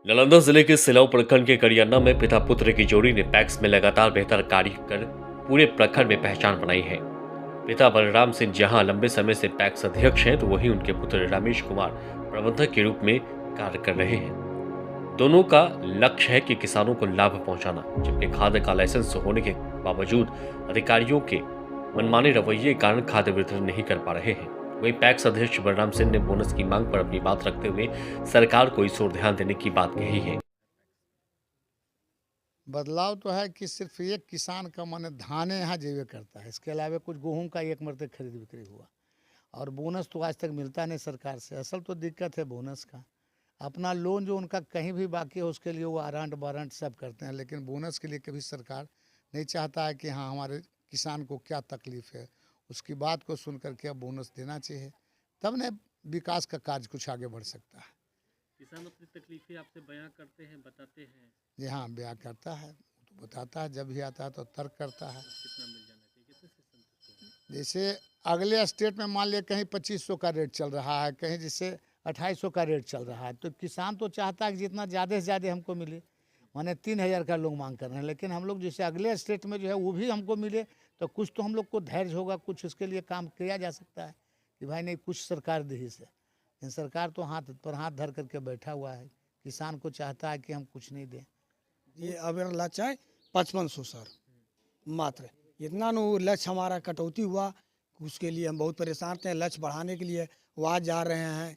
नालंदा जिले के सिलाव प्रखंड के करियाना में पिता पुत्र की जोड़ी ने पैक्स में लगातार बेहतर कार्य कर पूरे प्रखंड में पहचान बनाई है। पिता बलराम सिंह जहां लंबे समय से पैक्स अध्यक्ष हैं, तो वहीं उनके पुत्र रमेश कुमार प्रबंधक के रूप में कार्य कर रहे हैं। दोनों का लक्ष्य है कि किसानों को लाभ पहुंचाना, जबकि खाद का लाइसेंस होने के बावजूद अधिकारियों के मनमाने रवैये के कारण खाद्य वितरण नहीं कर पा रहे हैं। वहीं पैक्स अध्यक्ष बलराम सिंह ने बोनस की मांग पर अपनी बात रखते हुए सरकार को इस ओर ध्यान देने की बात कही है। बदलाव तो है कि सिर्फ एक किसान का माने धाने यहाँ जेवे करता है, इसके अलावा कुछ गेहूं का एक मरते खरीद बिक्री हुआ। और बोनस तो आज तक मिलता नहीं सरकार से। असल तो दिक्कत है बोनस का। अपना लोन जो उनका कहीं भी बाकी है उसके लिए वो आरंट बारंट सब करते हैं, लेकिन बोनस के लिए कभी सरकार नहीं चाहता है कि हाँ हमारे किसान को क्या तकलीफ है, उसकी बात को सुन करके अब बोनस देना चाहिए, तब न विकास का कार्य कुछ आगे बढ़ सकता है। किसान अपनी तकलीफें आपसे बयां करते हैं, बताते हैं। जी हाँ, ब्याह करता है, वो तो बताता है, जब भी आता है तो तर्क करता है। कितना मिल जाना चाहिए, कितने से संतुष्ट हो? जैसे अगले स्टेट में मान लिया कहीं 2500 का रेट चल रहा है, कहीं जैसे 2800 का रेट चल रहा है, तो किसान तो चाहता है कि जितना ज़्यादा से ज़्यादा हमको मिले। माने 3000 का लोग मांग कर रहे हैं, लेकिन हम लोग जैसे अगले स्टेट में जो है वो भी हमको मिले तो कुछ तो हम लोग को धैर्य होगा, कुछ इसके लिए काम किया जा सकता है कि भाई नहीं कुछ सरकार दी से। लेकिन सरकार तो हाथ पर हाथ धर करके बैठा हुआ है, किसान को चाहता है कि हम कुछ नहीं दें। ये अब लक्ष्य है 5500 सर मात्र। इतना नु लक्ष्य हमारा कटौती हुआ, उसके लिए हम बहुत परेशान थे। लक्ष्य बढ़ाने के लिए वहाँ जा रहे हैं,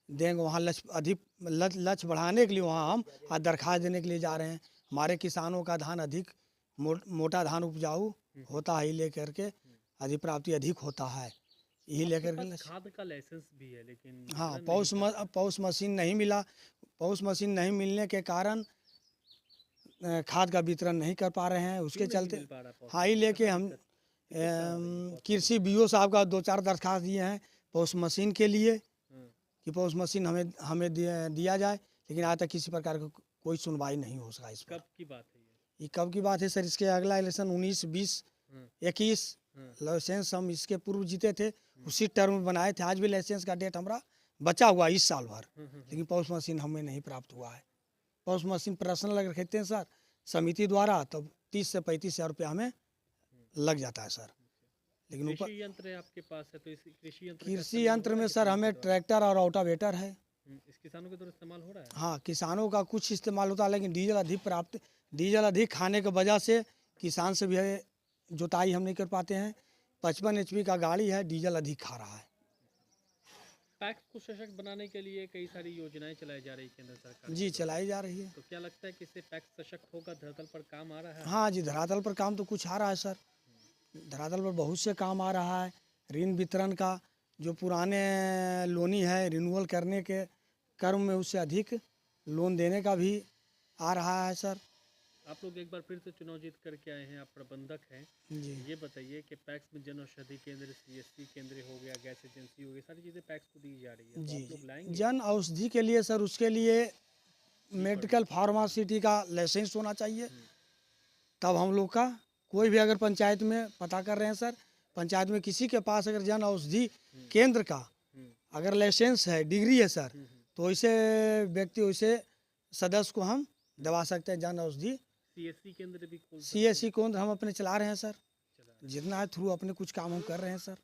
देंगे वहाँ लक्ष्य अधिक लक्ष्य बढ़ाने के लिए वहाँ हम आज दरखास्त देने के लिए जा रहे हैं। हमारे किसानों का धान अधिक मोटा धान उपजाऊ होता है, लेकर के अधिक प्राप्ति अधिक होता है, यही लेकर के खाद का लाइसेंस भी है, लेकिन हाँ पौष मशीन नहीं मिला। पौष मशीन नहीं मिलने के कारण खाद का वितरण नहीं कर पा रहे हैं, उसके चलते हाँ ही लेके हम कृषि बीओ साहब का 2-4 दरखास्त दिए हैं पौष मशीन के लिए कि पौष मशीन हमें दिया जाए, लेकिन आज तक किसी प्रकार का कोई सुनवाई नहीं हो सका इस पर। कब की बात है ये कब की बात है सर? इसके अगला इलेक्शन 19, 20, 21 लाइसेंस हम इसके पूर्व जीते थे, उसी टर्म में बनाए थे। आज भी लाइसेंस का डेट हमारा बचा हुआ इस साल भर, लेकिन पौष मशीन हमें नहीं प्राप्त हुआ है। पौष मशीन पर्सनल अगर खरीदते हैं सर समिति द्वारा, तो 30 से 35 हज़ार रुपया हमें लग जाता है सर। लेकिन ऊपर कृषि यंत्र आपके पास है, तो इस कृषि यंत्र में सर हमें ट्रैक्टर और रोटावेटर है। इस किसानों के द्वारा इस्तेमाल हो रहा है। हाँ किसानों का कुछ इस्तेमाल होता है, लेकिन डीजल अधिक खाने की वजह से किसान से भी जुताई हम नहीं कर पाते हैं। 55 HP का गाड़ी है, डीजल अधिक खा रहा है। पैक्स को सशक्त बनाने के लिए कई सारी योजनाएं चलाई जा रही है केंद्र सरकार जी चलाई जा रही है। तो क्या लगता है कि इससे पैक्स सशक्त होगा, धरातल पर काम आ रहा है? हाँ जी, धरातल पर काम तो कुछ आ रहा है सर, धरातल पर बहुत से काम आ रहा है। ऋण वितरण का जो पुराने लोनी है रिन्यूअल करने के क्रम में उससे अधिक लोन देने का भी आ रहा है सर। आप लोग एक बार फिर से चुनाव जीत करके आए हैं, आप प्रबंधक हैं जी ये बताइए कि पैक्स में जन औषधि केंद्र, CSC केंद्र हो गया, गैस एजेंसी हो गई, सारी चीज़ें पैक्स को दी जा रही है, तो आप लोग लाएंगे? जन औषधि के लिए सर उसके लिए मेडिकल फार्मासिटी का लाइसेंस होना चाहिए, तब हम लोग का कोई भी अगर पंचायत में पता कर रहे हैं सर, पंचायत में किसी के पास अगर जन औषधि केंद्र का अगर लाइसेंस है, डिग्री है सर, तो वैसे व्यक्ति वैसे सदस्य को हम दबा सकते हैं जन औषधि। CSC केंद्र भी खोल सकते CSC केंद्र हम अपने चला रहे हैं सर, जितना है थ्रू अपने कुछ काम हम कर रहे हैं सर।